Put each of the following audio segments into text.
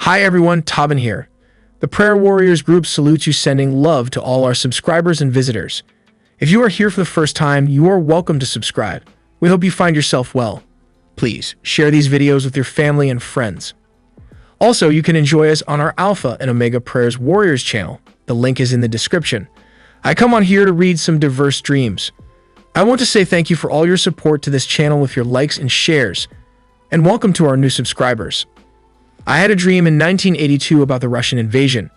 Hi everyone, Tobin here. The Prayer Warriors group salutes you, sending love to all our subscribers and visitors. If you are here for the first time, you are welcome to subscribe. We hope you find yourself well. Please share these videos with your family and friends. Also, you can enjoy us on our Alpha and Omega Prayers Warriors channel. The link is in the description. I come on here to read some diverse dreams. I want to say thank you for all your support to this channel with your likes and shares, and welcome to our new subscribers. I had a dream in 1982 about the Russian invasion.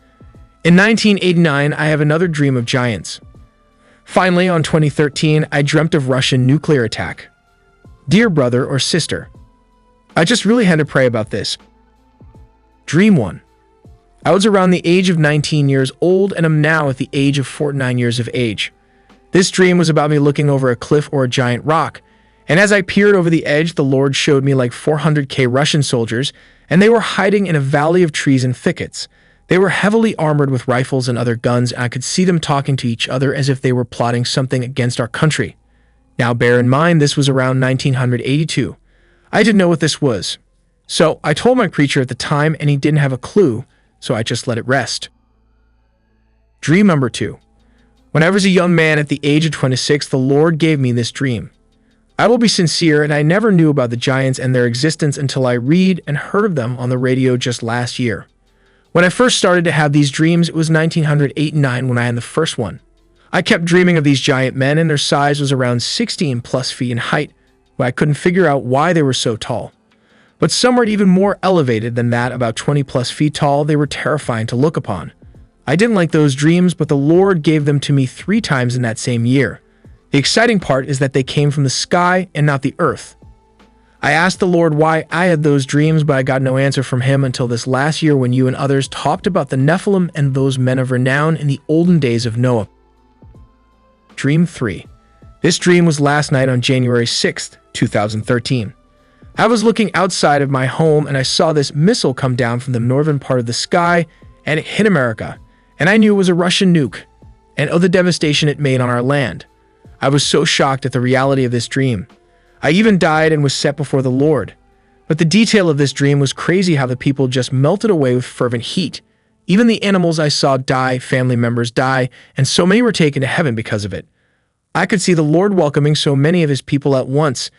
In 1989, I have another dream of giants. Finally, on 2013, I dreamt of Russian nuclear attack. Dear brother or sister, I just really had to pray about this. Dream 1. I was around the age of 19 years old and am now at the age of 49 years of age. This dream was about me looking over a cliff or a giant rock, and as I peered over the edge, the Lord showed me like 400k Russian soldiers, and they were hiding in a valley of trees and thickets. They were heavily armored with rifles and other guns, and I could see them talking to each other as if they were plotting something against our country. Now bear in mind, this was around 1982. I didn't know what this was. So I told my preacher at the time, and he didn't have a clue, so I just let it rest. Dream number 2. When I was a young man at the age of 26, the Lord gave me this dream. I will be sincere, and I never knew about the giants and their existence until I read and heard of them on the radio just last year. When I first started to have these dreams, it was 1989 when I had the first one. I kept dreaming of these giant men, and their size was around 16 plus feet in height, but I couldn't figure out why they were so tall. But some were even more elevated than that, about 20 plus feet tall. They were terrifying to look upon. I didn't like those dreams, but the Lord gave them to me 3 times in that same year. The exciting part is that they came from the sky and not the earth. I asked the Lord why I had those dreams, but I got no answer from him until this last year when you and others talked about the Nephilim and those men of renown in the olden days of Noah. Dream 3. This dream was last night on January 6th, 2013. I was looking outside of my home and I saw this missile come down from the northern part of the sky, and it hit America. And I knew it was a Russian nuke, and the devastation it made on our land. I was so shocked at the reality of this dream. I even died and was set before the Lord. But the detail of this dream was crazy, how the people just melted away with fervent heat. Even the animals I saw die, family members die, and so many were taken to heaven because of it. I could see the Lord welcoming so many of his people at once.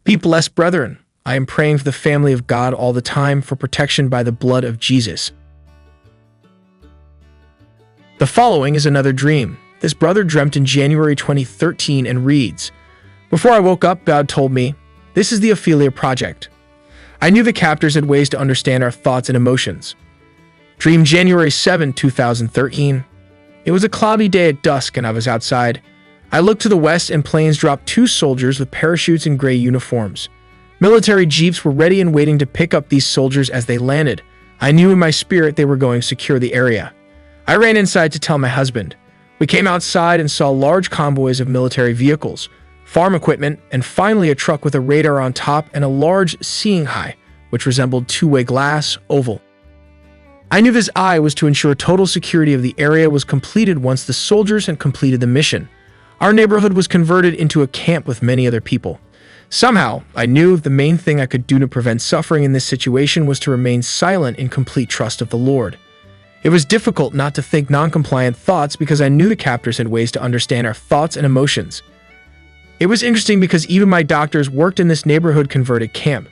Be blessed, brethren. I am praying for the family of God all the time for protection by the blood of Jesus. The following is another dream. This brother dreamt in January 2013 and reads, Before I woke up, God told me, this is the Ophelia project. I knew the captors had ways to understand our thoughts and emotions. Dream January 7, 2013. It was a cloudy day at dusk and I was outside. I looked to the west and planes dropped 2 soldiers with parachutes and gray uniforms. Military jeeps were ready and waiting to pick up these soldiers as they landed. I knew in my spirit they were going to secure the area. I ran inside to tell my husband. We came outside and saw large convoys of military vehicles, farm equipment, and finally a truck with a radar on top and a large seeing eye, which resembled two-way glass oval. I knew this eye was to ensure total security of the area was completed once the soldiers had completed the mission. Our neighborhood was converted into a camp with many other people. Somehow, I knew the main thing I could do to prevent suffering in this situation was to remain silent in complete trust of the Lord. It was difficult not to think non-compliant thoughts because I knew the captors had ways to understand our thoughts and emotions. It was interesting because even my doctors worked in this neighborhood converted camp.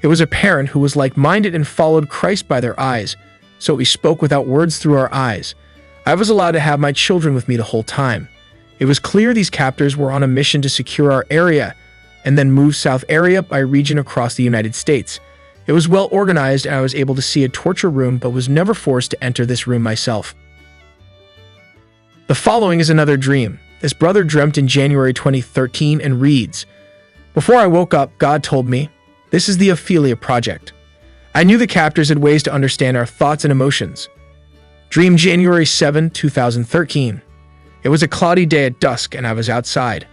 It was a parent who was like-minded and followed Christ by their eyes, so we spoke without words through our eyes. I was allowed to have my children with me the whole time. It was clear these captors were on a mission to secure our area and then move south area by region across the United States. It was well organized and I was able to see a torture room but was never forced to enter this room myself. The following is another dream. This brother dreamt in January 2013 and reads, Before I woke up, God told me, this is the Ophelia project. I knew the captors had ways to understand our thoughts and emotions. Dream January 7, 2013. It was a cloudy day at dusk and I was outside.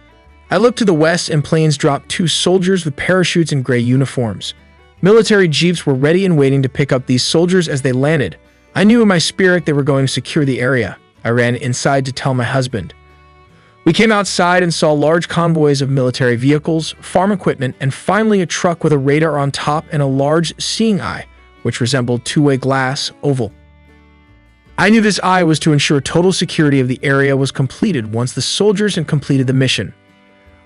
I looked to the west and planes dropped 2 soldiers with parachutes and gray uniforms. Military jeeps were ready and waiting to pick up these soldiers as they landed. I knew in my spirit they were going to secure the area. I ran inside to tell my husband. We came outside and saw large convoys of military vehicles, farm equipment, and finally a truck with a radar on top and a large seeing eye, which resembled two-way glass oval. I knew this eye was to ensure total security of the area was completed once the soldiers had completed the mission.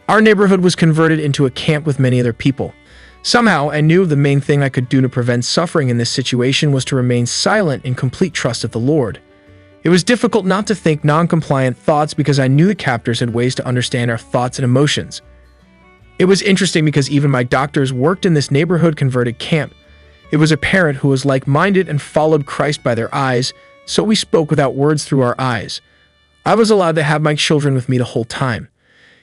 Our neighborhood was converted into a camp with many other people. Somehow, I knew the main thing I could do to prevent suffering in this situation was to remain silent in complete trust of the Lord. It was difficult not to think non-compliant thoughts because I knew the captors had ways to understand our thoughts and emotions. It was interesting because even my doctors worked in this neighborhood converted camp. It was a parent who was like-minded and followed Christ by their eyes, so we spoke without words through our eyes. I was allowed to have my children with me the whole time.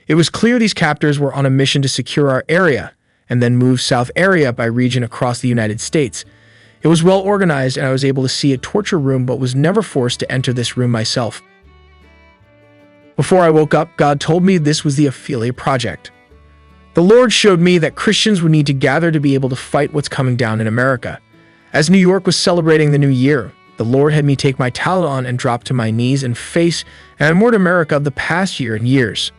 It was clear these captors were on a mission to secure our area and then move south area by region across the United States. It was well organized and I was able to see a torture room but was never forced to enter this room myself. Before I woke up, God told me this was the Ophelia project. The Lord showed me that Christians would need to gather to be able to fight what's coming down in America. As New York was celebrating the new year, the Lord had me take my towel on and drop to my knees and face and I mourned America of the past year and years.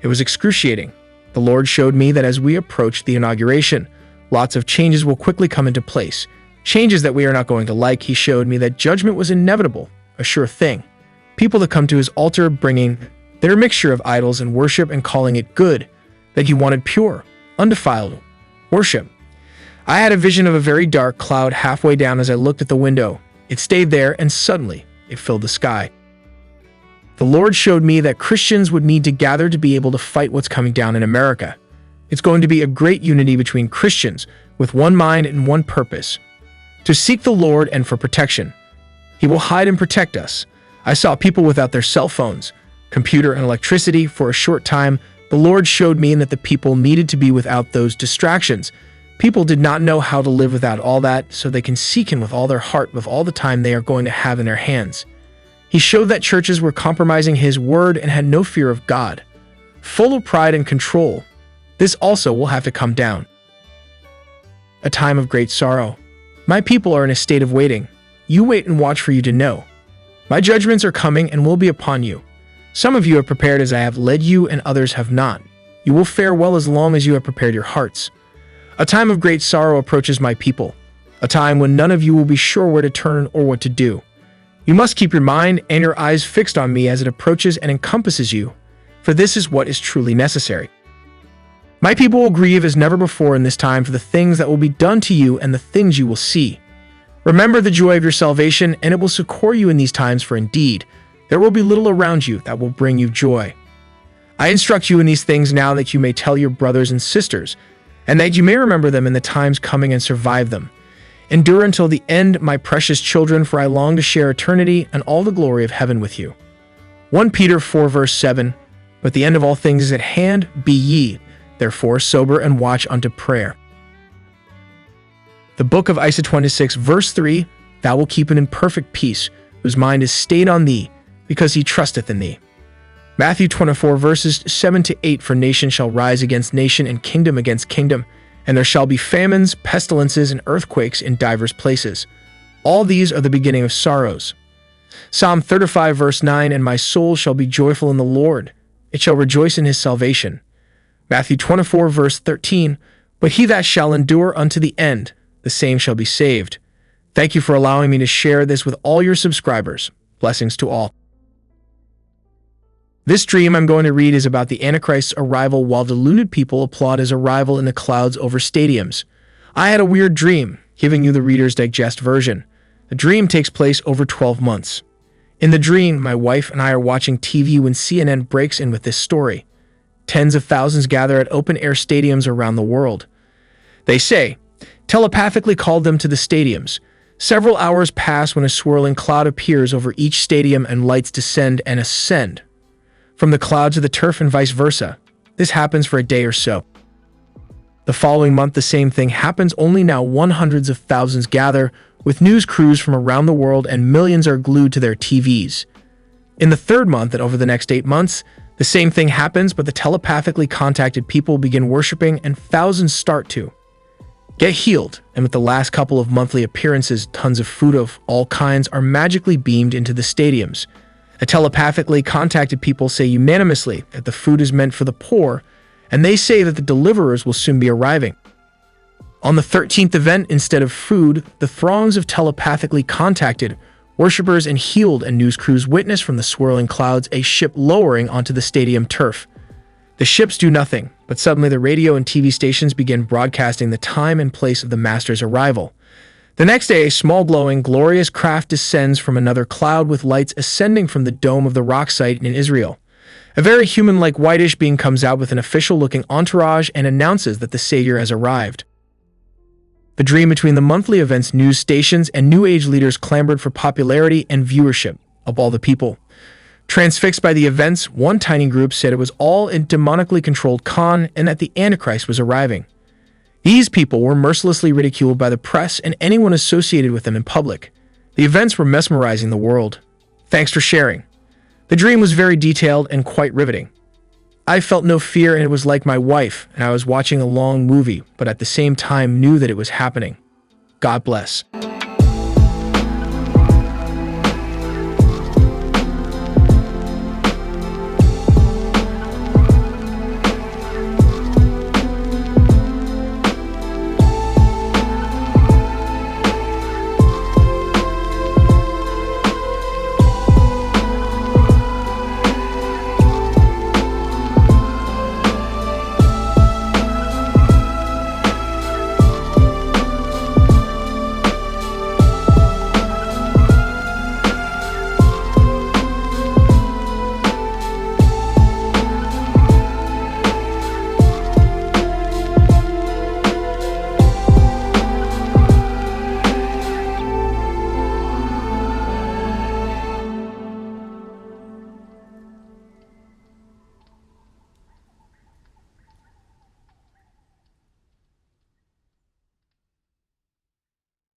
It was excruciating. The Lord showed me that as we approach the inauguration, lots of changes will quickly come into place. Changes that we are not going to like. He showed me that judgment was inevitable, a sure thing. People that come to his altar bringing their mixture of idols and worship and calling it good, that he wanted pure, undefiled worship. I had a vision of a very dark cloud halfway down as I looked at the window. It stayed there and suddenly it filled the sky. The Lord showed me that Christians would need to gather to be able to fight what's coming down in America. It's going to be a great unity between Christians with one mind and one purpose, to seek the Lord and for protection. He will hide and protect us. I saw people without their cell phones, computer and electricity for a short time. The Lord showed me that the people needed to be without those distractions. People did not know how to live without all that, so they can seek him with all their heart, with all the time they are going to have in their hands. He showed that churches were compromising his word and had no fear of God, full of pride and control. This also will have to come down. A time of great sorrow. My people are in a state of waiting. You wait and watch for you to know. My judgments are coming and will be upon you. Some of you have prepared as I have led you, and others have not. You will fare well as long as you have prepared your hearts. A time of great sorrow approaches my people, a time when none of you will be sure where to turn or what to do. You must keep your mind and your eyes fixed on me as it approaches and encompasses you, for this is what is truly necessary. My people will grieve as never before in this time for the things that will be done to you and the things you will see. Remember the joy of your salvation, and it will succor you in these times, for indeed, there will be little around you that will bring you joy. I instruct you in these things now that you may tell your brothers and sisters, and that you may remember them in the times coming and survive them. Endure until the end, my precious children, for I long to share eternity and all the glory of heaven with you. 1 Peter 4 verse 7, But the end of all things is at hand, be ye, therefore sober and watch unto prayer. The book of Isaiah 26 verse 3, Thou wilt keep him in perfect peace, whose mind is stayed on thee, because he trusteth in thee. Matthew 24 verses 7 to 8, For nation shall rise against nation, and kingdom against kingdom, and there shall be famines, pestilences, and earthquakes in divers places. All these are the beginning of sorrows. Psalm 35 verse 9, And my soul shall be joyful in the Lord, it shall rejoice in his salvation. Matthew 24 verse 13, But he that shall endure unto the end, the same shall be saved. Thank you for allowing me to share this with all your subscribers. Blessings to all. This dream I'm going to read is about the Antichrist's arrival while deluded people applaud his arrival in the clouds over stadiums. I had a weird dream, giving you the Reader's Digest version. The dream takes place over 12 months. In the dream, my wife and I are watching TV when CNN breaks in with this story. Tens of thousands gather at open-air stadiums around the world. They say, telepathically called them to the stadiums. Several hours pass when a swirling cloud appears over each stadium and lights descend and ascend from the cloud to the turf and vice versa. This happens for a day or so. The following month, the same thing happens, only now hundreds of thousands gather with news crews from around the world and millions are glued to their TVs. In the third month and over the next 8 months, the same thing happens, but the telepathically contacted people begin worshiping and thousands start to get healed, and with the last couple of monthly appearances, tons of food of all kinds are magically beamed into the stadiums. The telepathically contacted people say unanimously that the food is meant for the poor, and they say that the deliverers will soon be arriving. On the 13th event, instead of food, the throngs of telepathically contacted worshippers and healed and news crews witnessed from the swirling clouds a ship lowering onto the stadium turf. The ships do nothing, but suddenly the radio and TV stations begin broadcasting the time and place of the master's arrival. The next day, a small glowing, glorious craft descends from another cloud with lights ascending from the dome of the rock site in Israel. A very human-like whitish being comes out with an official-looking entourage and announces that the Savior has arrived. The dream between the monthly events news stations and New Age leaders clamored for popularity and viewership of all the people. Transfixed by the events, one tiny group said it was all a demonically controlled con and that the Antichrist was arriving. These people were mercilessly ridiculed by the press and anyone associated with them in public. The events were mesmerizing the world. Thanks for sharing. The dream was very detailed and quite riveting. I felt no fear and it was like my wife and I was watching a long movie, but at the same time knew that it was happening. God bless.